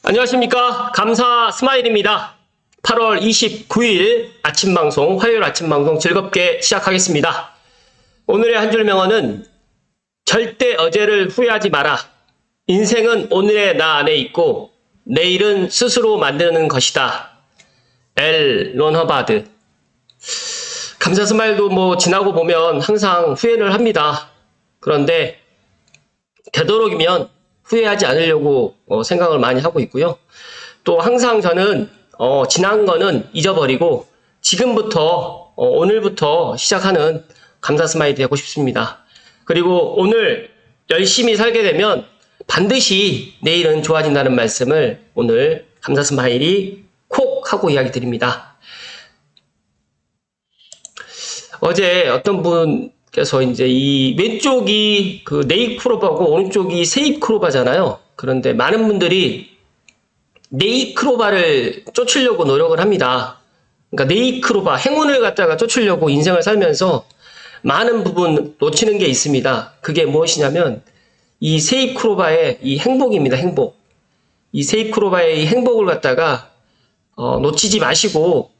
안녕하십니까. 감사 스마일입니다. 8월 29일 아침 방송, 화요일 아침 방송 즐겁게 시작하겠습니다. 오늘의 한 줄 명언은 절대 어제를 후회하지 마라. 인생은 오늘의 나 안에 있고 내일은 스스로 만드는 것이다. 론 허바드. 감사 스마일도 지나고 보면 항상 후회를 합니다. 그런데 되도록이면 후회하지 않으려고 생각을 많이 하고 있고요. 또 항상 저는 지난 거는 잊어버리고 지금부터 오늘부터 시작하는 감사 스마일이 되고 싶습니다. 그리고 오늘 열심히 살게 되면 반드시 내일은 좋아진다는 말씀을 오늘 감사 스마일이 콕 하고 이야기 드립니다. 어제 어떤 분께서 이제 이 왼쪽이 그 네이크로바고 오른쪽이 세이크로바잖아요. 그런데 많은 분들이 네이크로바를 쫓으려고 노력을 합니다. 그러니까 네이크로바, 행운을 갖다가 쫓으려고 인생을 살면서 많은 부분 놓치는 게 있습니다. 그게 무엇이냐면 이 세이크로바의 이 행복입니다. 행복. 이 세이크로바의 이 행복을 갖다가 놓치지 마시고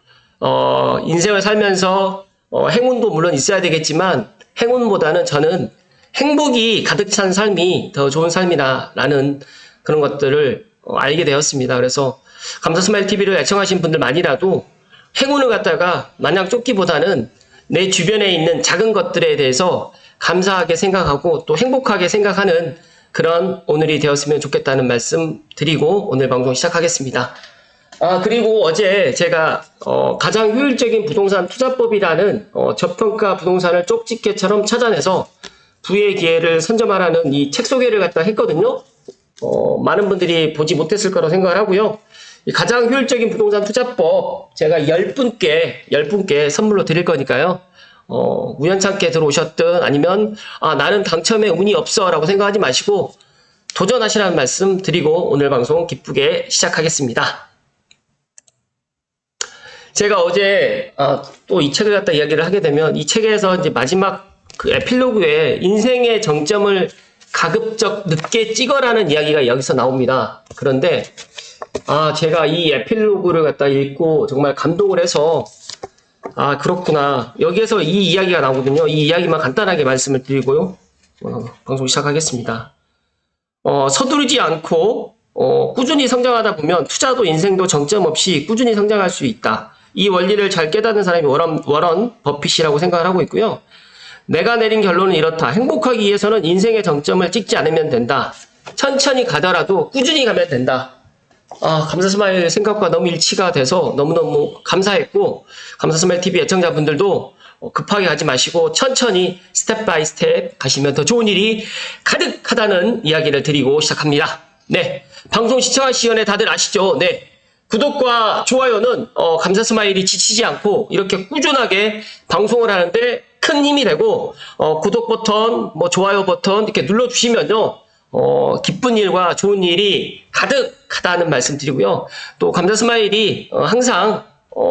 인생을 살면서 행운도 물론 있어야 되겠지만 행운보다는 저는 행복이 가득 찬 삶이 더 좋은 삶이다라는 그런 것들을 알게 되었습니다. 그래서 감사 스마일 TV를 애청하신 분들만이라도 행운을 갖다가 마냥 쫓기보다는 내 주변에 있는 작은 것들에 대해서 감사하게 생각하고 또 행복하게 생각하는 그런 오늘이 되었으면 좋겠다는 말씀 드리고 오늘 방송 시작하겠습니다. 그리고 어제 제가 가장 효율적인 부동산 투자법이라는 저평가 부동산을 쪽집게처럼 찾아내서 부의 기회를 선점하라는 이 책 소개를 갖다 했거든요. 많은 분들이 보지 못했을 거라고 생각을 하고요. 가장 효율적인 부동산 투자법 제가 10분께 선물로 드릴 거니까요. 우연찮게 들어오셨든 아니면 나는 당첨에 운이 없어 라고 생각하지 마시고 도전하시라는 말씀 드리고 오늘 방송 기쁘게 시작하겠습니다. 제가 어제 또 이 책을 갖다 이야기를 하게 되면 이 책에서 이제 마지막 그 에필로그에 인생의 정점을 가급적 늦게 찍어라는 이야기가 여기서 나옵니다. 그런데 제가 이 에필로그를 갖다 읽고 정말 감동을 해서 그렇구나. 여기에서 이 이야기가 나오거든요. 이 이야기만 간단하게 말씀을 드리고요. 방송 시작하겠습니다. 서두르지 않고 꾸준히 성장하다 보면 투자도 인생도 정점 없이 꾸준히 성장할 수 있다. 이 원리를 잘 깨닫는 사람이 워런 버핏이라고 생각을 하고 있고요. 내가 내린 결론은 이렇다. 행복하기 위해서는 인생의 정점을 찍지 않으면 된다. 천천히 가더라도 꾸준히 가면 된다. 감사 스마일 생각과 너무 일치가 돼서 너무너무 감사했고 감사 스마일 TV 애청자분들도 급하게 가지 마시고 천천히 스텝 바이 스텝 가시면 더 좋은 일이 가득하다는 이야기를 드리고 시작합니다. 네, 방송 시청하시기 전에 다들 아시죠? 네, 구독과 좋아요는 감사 스마일이 지치지 않고 이렇게 꾸준하게 방송을 하는데 큰 힘이 되고 구독 버튼, 좋아요 버튼 이렇게 눌러주시면요 기쁜 일과 좋은 일이 가득하다는 말씀 드리고요. 또 감사 스마일이 항상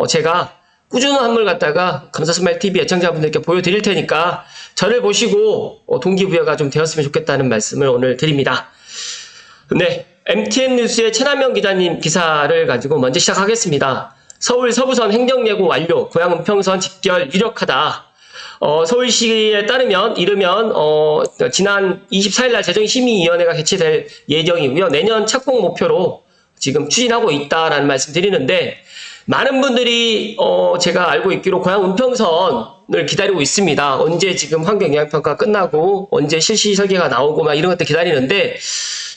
제가 꾸준함을 갖다가 감사 스마일 TV 애청자분들께 보여드릴 테니까 저를 보시고 동기부여가 좀 되었으면 좋겠다는 말씀을 오늘 드립니다. 네, MTN 뉴스의 최남영 기자님 기사를 가지고 먼저 시작하겠습니다. 서울 서부선 행정예고 완료, 고양 은평선 직결 유력하다. 서울시에 따르면 지난 24일 날 재정심의위원회가 개최될 예정이고요. 내년 착공 목표로 지금 추진하고 있다라는 말씀 드리는데 많은 분들이 제가 알고 있기로 고양 은평선을 기다리고 있습니다. 언제 지금 환경영향평가 끝나고 언제 실시 설계가 나오고 막 이런 것들 기다리는데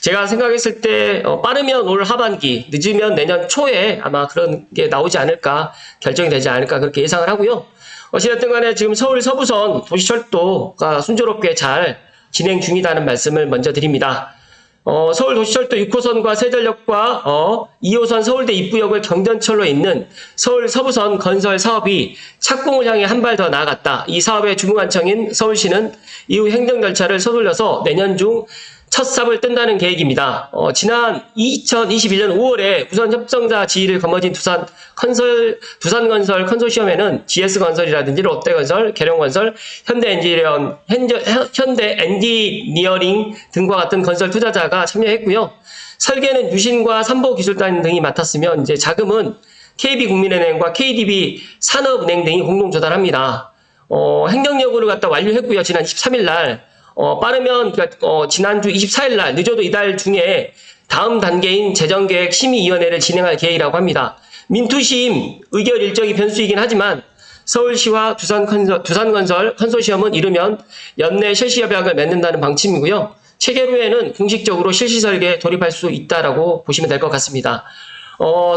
제가 생각했을 때 빠르면 올 하반기, 늦으면 내년 초에 아마 그런 게 나오지 않을까, 결정이 되지 않을까 그렇게 예상을 하고요. 어찌됐든 간에 지금 서울 서부선 도시철도가 순조롭게 잘 진행 중이라는 말씀을 먼저 드립니다. 서울 도시철도 6호선과 세전역과 2호선 서울대 입구역을 경전철로 잇는 서울 서부선 건설 사업이 착공을 향해 한 발 더 나아갔다. 이 사업의 주무관청인 서울시는 이후 행정 절차를 서둘러서 내년 중 첫 삽을 뜬다는 계획입니다. 지난 2021년 5월에 우선 협정자 지위를 거머쥔 두산건설 컨소시엄에는 GS건설이라든지 롯데건설, 계룡건설, 현대엔지니어링 등과 같은 건설 투자자가 참여했고요. 설계는 유신과 삼보기술단 등이 맡았으며 이제 자금은 KB국민은행과 KDB 산업은행 등이 공동 조달합니다. 행정 여부를 갖다 완료했고요. 지난 23일 날 빠르면 지난주 24일 날 늦어도 이달 중에 다음 단계인 재정계획심의위원회를 진행할 계획이라고 합니다. 민투심 의결 일정이 변수이긴 하지만 서울시와 두산건설 컨소시엄은 이르면 연내 실시협약을 맺는다는 방침이고요. 체결 후에는 공식적으로 실시 설계에 돌입할 수 있다라고 보시면 될 것 같습니다.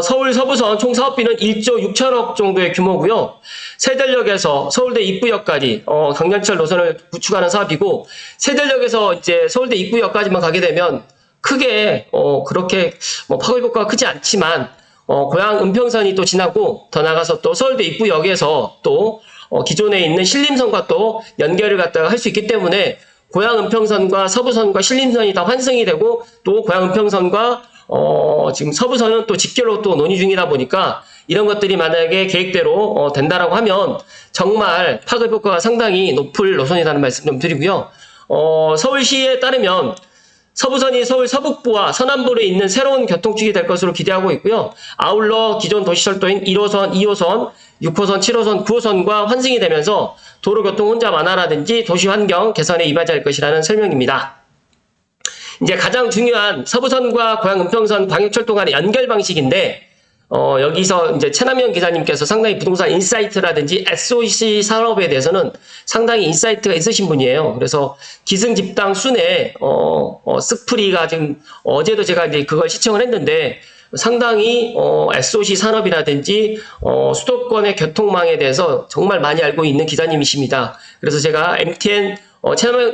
서울 서부선 총 사업비는 1조 6천억 정도의 규모고요. 세대역에서 서울대 입구역까지 경전철 노선을 구축하는 사업이고, 세대역에서 이제 서울대 입구역까지만 가게 되면 크게 그렇게 파급 효과가 크지 않지만 고양 은평선이 또 지나고 더 나가서 또 서울대 입구역에서 또 기존에 있는 신림선과 또 연결을 갖다가 할 수 있기 때문에 고양 은평선과 서부선과 신림선이 다 환승이 되고, 또 고양 은평선과 지금 서부선은 또 직결로 또 논의 중이다 보니까 이런 것들이 만약에 계획대로 된다라고 하면 정말 파급 효과가 상당히 높을 노선이라는 말씀 좀 드리고요. 서울시에 따르면 서부선이 서울 서북부와 서남부에 있는 새로운 교통축이 될 것으로 기대하고 있고요. 아울러 기존 도시철도인 1호선, 2호선, 6호선, 7호선, 9호선과 환승이 되면서 도로교통 혼잡 완화라든지 도시환경 개선에 이바지할 것이라는 설명입니다. 이제 가장 중요한 서부선과 고양 은평선 광역철도 간의 연결 방식인데, 여기서 이제 최남현 기자님께서 상당히 부동산 인사이트라든지 SOC 산업에 대해서는 상당히 인사이트가 있으신 분이에요. 그래서 기승집당 순에, 스프리가 지금, 어제도 제가 이제 그걸 시청을 했는데, 상당히, SOC 산업이라든지, 수도권의 교통망에 대해서 정말 많이 알고 있는 기자님이십니다. 그래서 제가 MTN,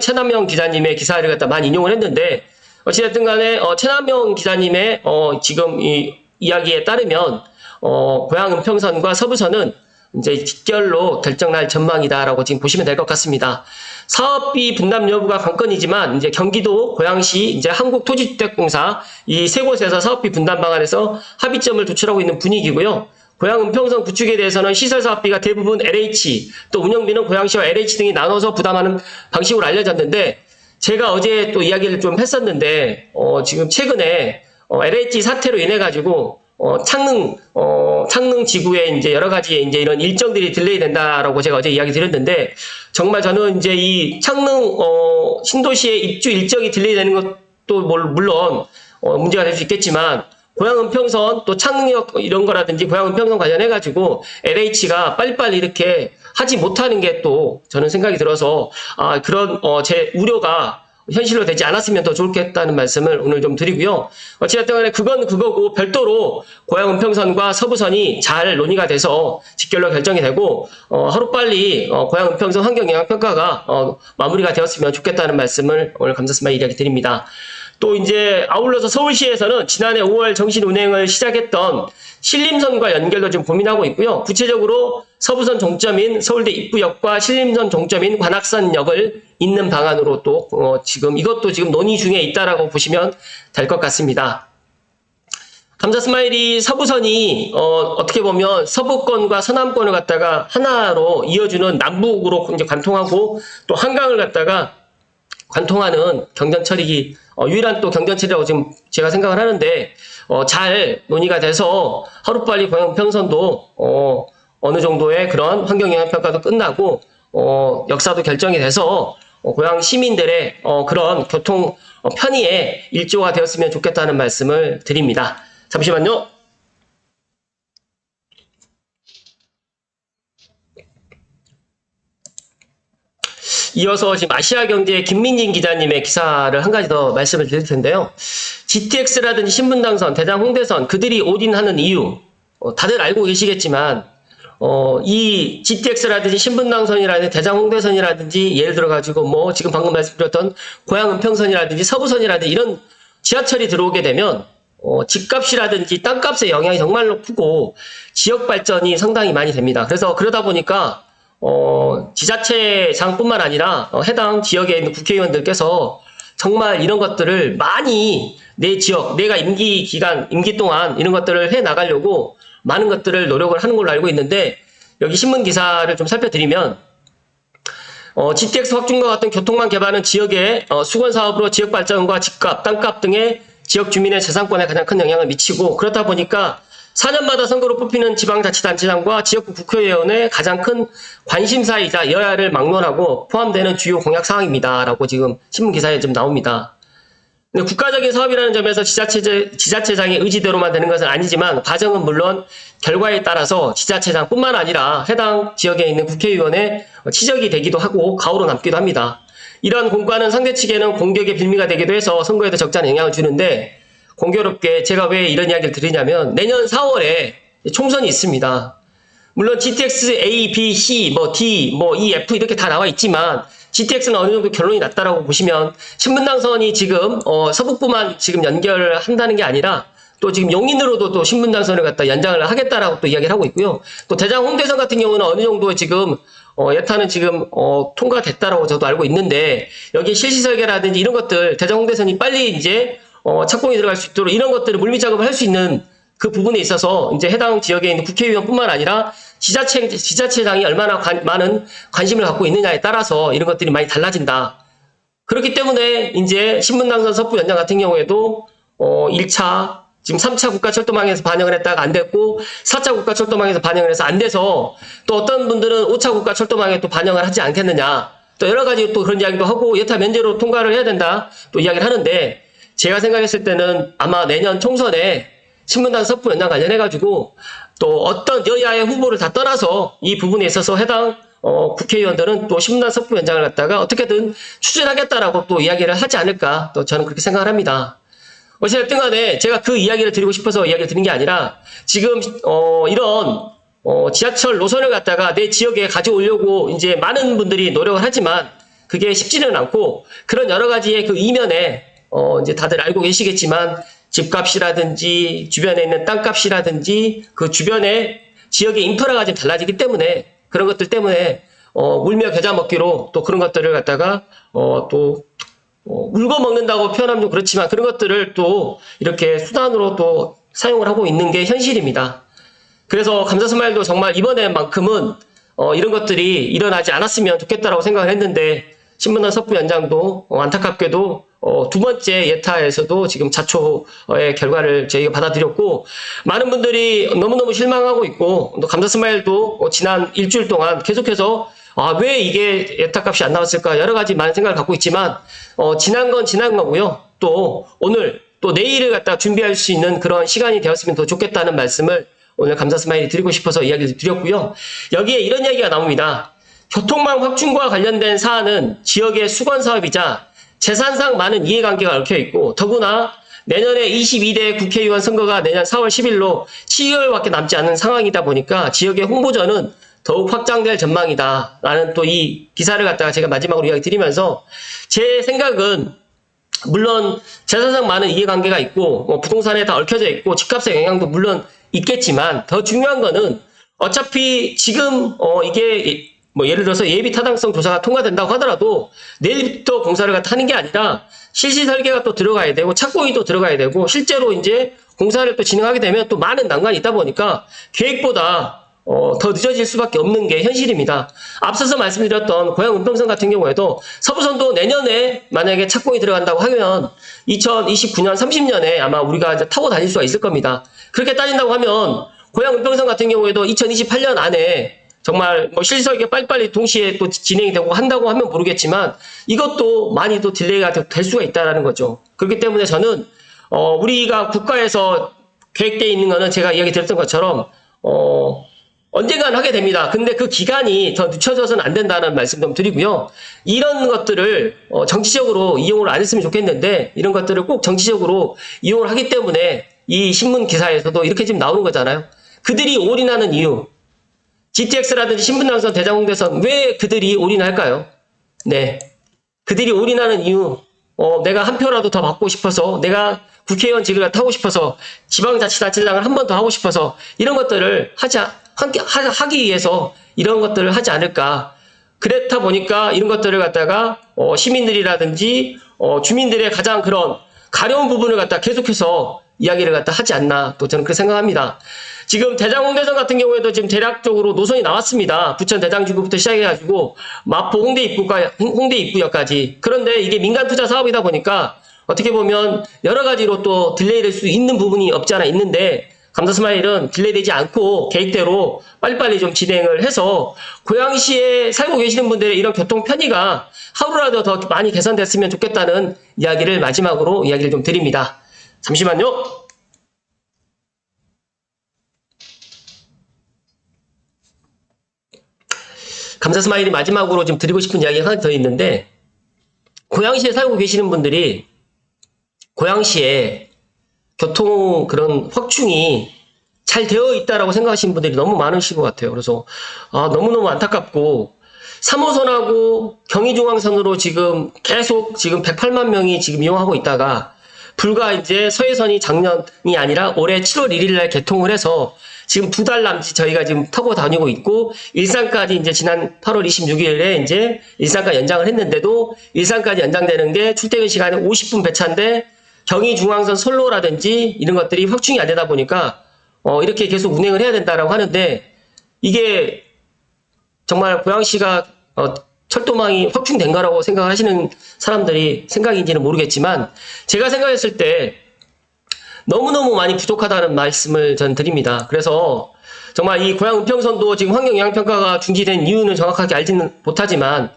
최남현 기자님의 기사를 갖다 많이 인용을 했는데, 어찌됐든 간에, 최남현 기자님의, 지금 이 이야기에 따르면, 고양 은평선과 서부선은 이제 직결로 결정날 전망이다라고 지금 보시면 될 것 같습니다. 사업비 분담 여부가 관건이지만, 이제 경기도, 고양시, 이제 한국토지주택공사, 이 세 곳에서 사업비 분담 방안에서 합의점을 도출하고 있는 분위기고요. 고양 은평선 구축에 대해서는 시설 사업비가 대부분 LH, 또 운영비는 고양시와 LH 등이 나눠서 부담하는 방식으로 알려졌는데, 제가 어제 또 이야기를 좀 했었는데, 지금 최근에, LH 사태로 인해가지고, 창릉 지구에 이제 여러 가지 이제 이런 일정들이 딜레이 된다라고 제가 어제 이야기 드렸는데, 정말 저는 이제 이 창릉, 신도시의 입주 일정이 딜레이 되는 것도 물론, 문제가 될 수 있겠지만, 고양 은평선 또 창릉역 이런 거라든지 고양 은평선 관련해가지고 LH가 빨리빨리 이렇게 하지 못하는 게 또 저는 생각이 들어서, 그런, 제 우려가 현실로 되지 않았으면 더 좋겠다는 말씀을 오늘 좀 드리고요. 어찌됐든 간에 그건 그거고 별도로 고양 은평선과 서부선이 잘 논의가 돼서 직결로 결정이 되고, 하루빨리 고양 은평선 환경영향평가가 마무리가 되었으면 좋겠다는 말씀을 오늘 감사스마 이야기 드립니다. 또 이제 아울러서 서울시에서는 지난해 5월 정신 운행을 시작했던 신림선과 연결도 좀 고민하고 있고요. 구체적으로 서부선 종점인 서울대 입구역과 신림선 종점인 관악산역을 잇는 방안으로 또 이것도 지금 논의 중에 있다라고 보시면 될 것 같습니다. 감자스마일이 서부선이 어떻게 보면 서부권과 서남권을 갖다가 하나로 이어주는 남북으로 이제 관통하고, 또 한강을 갖다가 관통하는 경전철이 유일한 또 경전철이라고 지금 제가 생각을 하는데, 잘 논의가 돼서 하루빨리 고양 은평선도 어느 정도의 그런 환경영향평가도 끝나고 역사도 결정이 돼서 고양 시민들의 그런 교통 편의에 일조가 되었으면 좋겠다는 말씀을 드립니다. 잠시만요. 이어서 지금 아시아경제의 김민진 기자님의 기사를 한 가지 더 말씀을 드릴 텐데요. GTX라든지 신분당선, 대장 홍대선, 그들이 올인하는 이유, 다들 알고 계시겠지만, 이 GTX라든지 신분당선이라든지 대장 홍대선이라든지 예를 들어가지고 지금 방금 말씀드렸던 고양 은평선이라든지 서부선이라든지 이런 지하철이 들어오게 되면, 집값이라든지 땅값의 영향이 정말로 크고, 지역 발전이 상당히 많이 됩니다. 그래서 그러다 보니까, 지자체장뿐만 아니라 해당 지역에 있는 국회의원들께서 정말 이런 것들을 많이 내 지역, 내가 임기 동안 이런 것들을 해 나가려고 많은 것들을 노력을 하는 걸로 알고 있는데, 여기 신문 기사를 좀 살펴드리면, GTX 확충과 같은 교통망 개발은 지역의 수건 사업으로 지역 발전과 집값, 땅값 등의 지역 주민의 재산권에 가장 큰 영향을 미치고, 그렇다 보니까 4년마다 선거로 뽑히는 지방자치단체장과 지역구 국회의원의 가장 큰 관심사이자 여야를 막론하고 포함되는 주요 공약 사항입니다라고 지금 신문 기사에 좀 나옵니다. 근데 국가적인 사업이라는 점에서 지자체장의 의지대로만 되는 것은 아니지만, 과정은 물론 결과에 따라서 지자체장뿐만 아니라 해당 지역에 있는 국회의원의 치적이 되기도 하고 가오로 남기도 합니다. 이러한 공과는 상대 측에는 공격의 빌미가 되기도 해서 선거에도 적잖은 영향을 주는데, 공교롭게 제가 왜 이런 이야기를 드리냐면, 내년 4월에 총선이 있습니다. 물론 GTX A, B, C, D, E, F 이렇게 다 나와 있지만, GTX는 어느 정도 결론이 났다라고 보시면, 신분당선이 지금 서북부만 지금 연결을 한다는 게 아니라 또 지금 용인으로도 또 신분당선을 갖다 연장을 하겠다라고 또 이야기를 하고 있고요. 또 대장 홍대선 같은 경우는 어느 정도 지금 예타는 지금 통과됐다라고 저도 알고 있는데, 여기 실시 설계라든지 이런 것들, 대장 홍대선이 빨리 이제 착공이 들어갈 수 있도록 이런 것들을 물밑 작업을 할 수 있는 그 부분에 있어서 이제 해당 지역에 있는 국회의원뿐만 아니라 지자체장이 얼마나 많은 관심을 갖고 있느냐에 따라서 이런 것들이 많이 달라진다. 그렇기 때문에 이제 신분당선 서부 연장 같은 경우에도 1차 지금 3차 국가철도망에서 반영을 했다가 안 됐고, 4차 국가철도망에서 반영을 해서 안 돼서, 또 어떤 분들은 5차 국가철도망에 또 반영을 하지 않겠느냐, 또 여러 가지 또 그런 이야기도 하고 여타 면제로 통과를 해야 된다 또 이야기를 하는데, 제가 생각했을 때는 아마 내년 총선에 신분당 서부 연장 관련해가지고 또 어떤 여야의 후보를 다 떠나서 이 부분에 있어서 해당 국회의원들은 또 신분당 서부 연장을 갖다가 어떻게든 추진하겠다라고 또 이야기를 하지 않을까, 또 저는 그렇게 생각을 합니다. 어쨌든 간에 제가 그 이야기를 드리고 싶어서 이야기를 드린 게 아니라, 지금 이런 지하철 노선을 갖다가 내 지역에 가져오려고 이제 많은 분들이 노력을 하지만 그게 쉽지는 않고, 그런 여러 가지의 그 이면에 이제 다들 알고 계시겠지만, 집값이라든지 주변에 있는 땅값이라든지 그 주변에 지역의 인프라가 좀 달라지기 때문에, 그런 것들 때문에 울며 겨자 먹기로 또 그런 것들을 갖다가 또 울고 먹는다고 표현하면 좀 그렇지만, 그런 것들을 또 이렇게 수단으로 또 사용을 하고 있는 게 현실입니다. 그래서 감사스마일도 정말 이번에만큼은 이런 것들이 일어나지 않았으면 좋겠다라고 생각을 했는데, 신분당 서부 연장도 안타깝게도 두 번째 예타에서도 지금 자초의 결과를 저희가 받아들였고, 많은 분들이 너무너무 실망하고 있고, 또 감사스마일도 지난 일주일 동안 계속해서 왜 이게 예타값이 안 나왔을까 여러 가지 많은 생각을 갖고 있지만, 지난 건 지난 거고요. 또 오늘 또 내일을 갖다 준비할 수 있는 그런 시간이 되었으면 더 좋겠다는 말씀을 오늘 감사스마일이 드리고 싶어서 이야기를 드렸고요. 여기에 이런 이야기가 나옵니다. 교통망 확충과 관련된 사안은 지역의 수건 사업이자 재산상 많은 이해관계가 얽혀 있고, 더구나 내년에 22대 국회의원 선거가 내년 4월 10일로 7개월밖에 남지 않은 상황이다 보니까 지역의 홍보전은 더욱 확장될 전망이다 라는 또 이 기사를 갖다가 제가 마지막으로 이야기 드리면서, 제 생각은 물론 재산상 많은 이해관계가 있고 부동산에 다 얽혀져 있고 집값의 영향도 물론 있겠지만, 더 중요한 거는 어차피 지금 이게 예를 들어서 예비 타당성 조사가 통과된다고 하더라도 내일부터 공사를 하는 게 아니라 실시 설계가 또 들어가야 되고 착공이 또 들어가야 되고, 실제로 이제 공사를 또 진행하게 되면 또 많은 난관이 있다 보니까 계획보다 더 늦어질 수밖에 없는 게 현실입니다. 앞서서 말씀드렸던 고양 은평선 같은 경우에도 서부선도 내년에 만약에 착공이 들어간다고 하면 2029년, 30년에 아마 우리가 이제 타고 다닐 수가 있을 겁니다. 그렇게 따진다고 하면 고양 은평선 같은 경우에도 2028년 안에 정말 실설계 빨리빨리 동시에 또 진행이 되고 한다고 하면 모르겠지만, 이것도 많이 또 딜레이가 될 수가 있다는 거죠. 그렇기 때문에 저는 우리가 국가에서 계획되어 있는 거는 제가 이야기 드렸던 것처럼 언젠간 하게 됩니다. 근데 그 기간이 더 늦춰져서는 안 된다는 말씀 좀 드리고요. 이런 것들을 정치적으로 이용을 안 했으면 좋겠는데, 이런 것들을 꼭 정치적으로 이용을 하기 때문에 이 신문 기사에서도 이렇게 지금 나오는 거잖아요. 그들이 올인하는 이유, GTX라든지 신분당선, 대장홍대선, 왜 그들이 올인할까요? 네, 그들이 올인하는 이유, 내가 한 표라도 더 받고 싶어서, 내가 국회의원 직을 타고 싶어서, 지방자치단체장을 한 번 더 하고 싶어서, 이런 것들을 하기 위해서 이런 것들을 하지 않을까. 그렇다 보니까 이런 것들을 갖다가 시민들이라든지 주민들의 가장 그런 가려운 부분을 갖다 계속해서 이야기를 갖다 하지 않나 또 저는 그렇게 생각합니다. 지금 대장홍대선 같은 경우에도 지금 대략적으로 노선이 나왔습니다. 부천 대장주구부터 시작해가지고 마포 홍대 입구역까지. 그런데 이게 민간 투자 사업이다 보니까 어떻게 보면 여러 가지로 또 딜레이될 수 있는 부분이 없지 않아 있는데 감사스마일은 딜레이되지 않고 계획대로 빨리빨리 좀 진행을 해서 고양시에 살고 계시는 분들의 이런 교통 편의가 하루라도 더 많이 개선됐으면 좋겠다는 이야기를 마지막으로 이야기를 좀 드립니다. 잠시만요. 감사스마일이 마지막으로 좀 드리고 싶은 이야기가 하나 더 있는데 고양시에 살고 계시는 분들이 고양시에 교통 그런 확충이 잘 되어 있다라고 생각하시는 분들이 너무 많으신 것 같아요. 그래서 너무너무 안타깝고 3호선하고 경의중앙선으로 지금 계속 지금 108만 명이 지금 이용하고 있다가 불과 이제 서해선이 작년이 아니라 올해 7월 1일 날 개통을 해서 지금 2달 남짓 저희가 지금 타고 다니고 있고 일산까지 이제 지난 8월 26일에 이제 일산까지 연장을 했는데도 일산까지 연장되는 게 출퇴근 시간에 50분 배차인데 경의중앙선 선로라든지 이런 것들이 확충이 안 되다 보니까 이렇게 계속 운행을 해야 된다라고 하는데 이게 정말 고양시가 철도망이 확충된 거라고 생각하시는 사람들이 생각인지는 모르겠지만 제가 생각했을 때 너무너무 많이 부족하다는 말씀을 전 드립니다. 그래서 정말 이 고양 은평선도 지금 환경영향평가가 중지된 이유는 정확하게 알지는 못하지만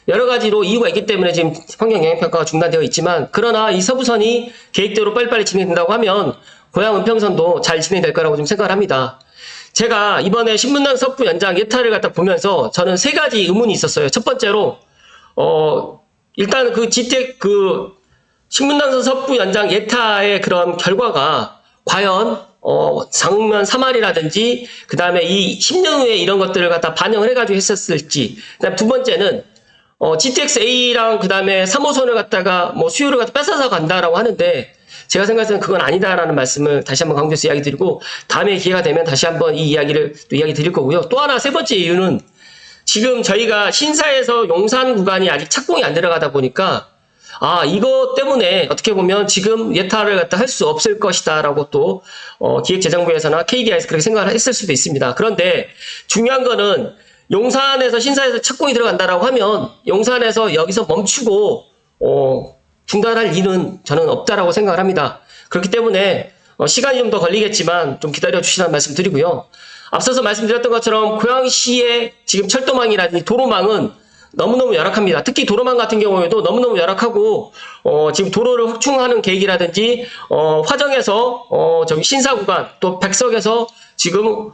여러 가지로 이유가 있기 때문에 지금 환경영향평가가 중단되어 있지만 그러나 이 서부선이 계획대로 빨리빨리 진행된다고 하면 고양 은평선도 잘 진행될 거라고 좀 생각을 합니다. 제가 이번에 신문당 서부 연장 예타를 갖다 보면서 저는 3가지 의문이 있었어요. 첫 번째로 일단 그 신문당선 서부 연장 예타의 그런 결과가 과연 장면 3할이라든지 그 다음에 이 10년 후에 이런 것들을 갖다 반영을 해가지고 했었을지. 그다음 두 번째는 GTX-A랑 그 다음에 3호선을 갖다가 수요를 갖다 뺏어서 간다라고 하는데 제가 생각해서는 그건 아니다라는 말씀을 다시 한번 강조해서 이야기 드리고 다음에 기회가 되면 다시 한번 이 이야기를 또 이야기 드릴 거고요. 또 하나 세 번째 이유는 지금 저희가 신사에서 용산 구간이 아직 착공이 안 들어가다 보니까 이거 때문에 어떻게 보면 지금 예타를 갖다 할 수 없을 것이다라고 또 기획재정부에서나 KDI에서 그렇게 생각을 했을 수도 있습니다. 그런데 중요한 거는 용산에서 신사에서 착공이 들어간다라고 하면 용산에서 여기서 멈추고 중단할 일은 저는 없다라고 생각을 합니다. 그렇기 때문에 시간이 좀 더 걸리겠지만 좀 기다려 주시라는 말씀 드리고요. 앞서서 말씀드렸던 것처럼 고양시의 지금 철도망이라든지 도로망은 너무너무 열악합니다. 특히 도로망 같은 경우에도 너무너무 열악하고 지금 도로를 확충하는 계획이라든지 화정에서 저기 신사 구간 또 백석에서 지금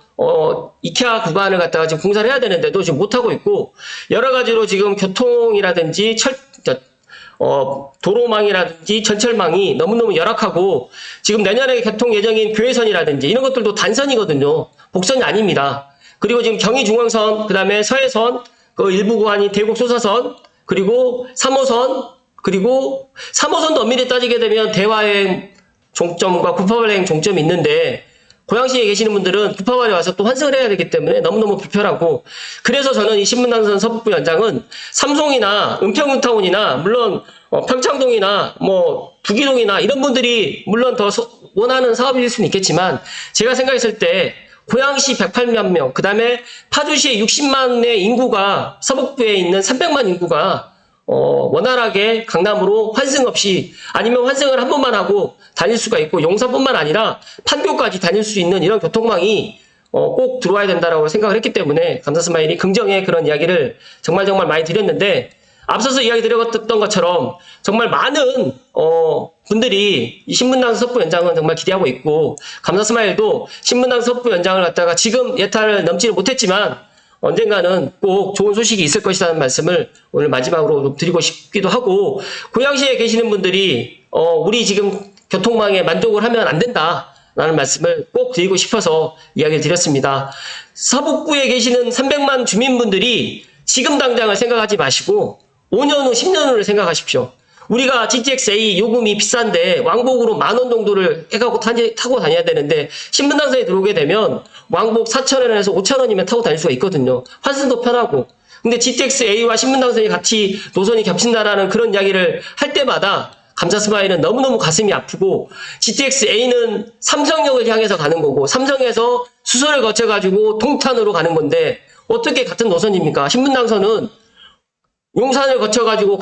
이케아 구간을 갖다가 지금 공사를 해야 되는데도 지금 못하고 있고 여러 가지로 지금 교통이라든지 도로망이라든지 전철망이 너무너무 열악하고 지금 내년에 개통 예정인 교외선이라든지 이런 것들도 단선이거든요. 복선이 아닙니다. 그리고 지금 경의중앙선, 그 다음에 서해선, 그 일부 구간이 대곡소사선, 그리고 3호선, 그리고 3호선도 엄밀히 따지게 되면 대화행 종점과 구파발행 종점이 있는데 고양시에 계시는 분들은 구파발에 와서 또 환승을 해야 되기 때문에 너무너무 불편하고 그래서 저는 이 신문당선 서북부 연장은 삼송이나 은평운타운이나 물론 평창동이나 부기동이나 이런 분들이 물론 더 원하는 사업일 수는 있겠지만 제가 생각했을 때 고양시 108만 명, 그 다음에 파주시에 60만의 인구가 서북부에 있는 300만 인구가 원활하게 강남으로 환승 없이 아니면 환승을 한 번만 하고 다닐 수가 있고 용산뿐만 아니라 판교까지 다닐 수 있는 이런 교통망이 꼭 들어와야 된다라고 생각을 했기 때문에 감사스마일이 긍정의 그런 이야기를 정말 많이 드렸는데 앞서서 이야기 드렸던 것처럼 정말 많은 분들이 이 신문당 서부 연장은 정말 기대하고 있고 감사스마일도 신문당 서부 연장을 갖다가 지금 예타를 넘지는 못했지만 언젠가는 꼭 좋은 소식이 있을 것이라는 말씀을 오늘 마지막으로 드리고 싶기도 하고 고양시에 계시는 분들이 우리 지금 교통망에 만족을 하면 안 된다라는 말씀을 꼭 드리고 싶어서 이야기를 드렸습니다. 서북부에 계시는 300만 주민분들이 지금 당장을 생각하지 마시고 5년 후, 10년 후를 생각하십시오. 우리가 GTX-A 요금이 비싼데 왕복으로 10,000원 정도를 해가고 타고 다녀야 되는데 신분당선에 들어오게 되면 왕복 4,000원에서 5,000원이면 타고 다닐 수가 있거든요. 환승도 편하고 근데 GTX-A와 신분당선이 같이 노선이 겹친다라는 그런 이야기를 할 때마다 감사스마일은 너무너무 가슴이 아프고, GTX-A는 삼성역을 향해서 가는 거고 삼성에서 수서를 거쳐가지고 동탄으로 가는 건데 어떻게 같은 노선입니까? 신분당선은 용산을 거쳐가지고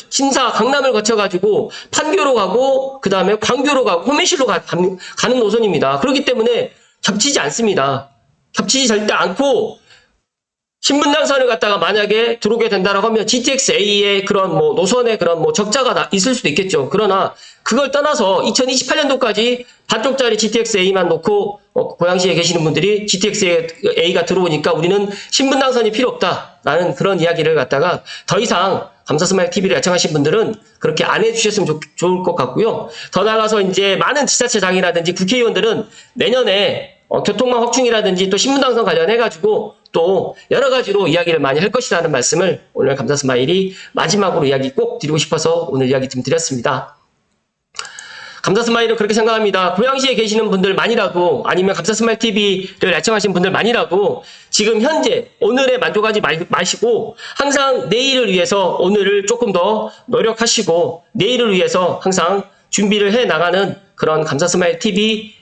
신사 강남을 거쳐가지고 판교로 가고 그 다음에 광교로 가고 호메실로 가는 노선입니다. 그렇기 때문에 겹치지 않습니다. 겹치지 절대 않고, 신분당선을 갖다가 만약에 들어오게 된다라고 하면 GTX-A의 그런 노선에 그런 적자가 있을 수도 있겠죠. 그러나 그걸 떠나서 2028년도까지 반쪽짜리 GTX-A만 놓고 고양시에 계시는 분들이 GTX-A가 들어오니까 우리는 신분당선이 필요 없다라는 그런 이야기를 갖다가 더 이상 감사스마일 TV를 애청하신 분들은 그렇게 안 해주셨으면 좋을 것 같고요. 더 나아가서 이제 많은 지자체장이라든지 국회의원들은 내년에 교통망 확충이라든지 또 신분당선 관련해가지고 또 여러 가지로 이야기를 많이 할 것이라는 말씀을 오늘 감사스마일이 마지막으로 이야기 꼭 드리고 싶어서 오늘 이야기 좀 드렸습니다. 감사스마일은 그렇게 생각합니다. 고양시에 계시는 분들만이라도 아니면 감사스마일 TV를 애청하시는 분들만이라도 지금 현재 오늘에 만족하지 마시고 항상 내일을 위해서 오늘을 조금 더 노력하시고 내일을 위해서 항상 준비를 해 나가는 그런 감사스마일 TV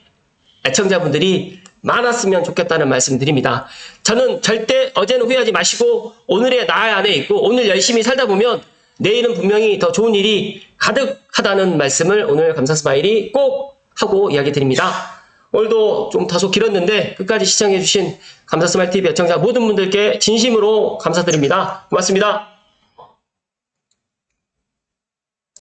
애청자분들이 많았으면 좋겠다는 말씀드립니다. 저는 절대 어제는 후회하지 마시고 오늘의 나 안에 있고 오늘 열심히 살다 보면 내일은 분명히 더 좋은 일이 가득하다는 말씀을 오늘 감사스마일이 꼭 하고 이야기 드립니다. 오늘도 좀 다소 길었는데 끝까지 시청해주신 감사스마일 TV 애청자 모든 분들께 진심으로 감사드립니다. 고맙습니다.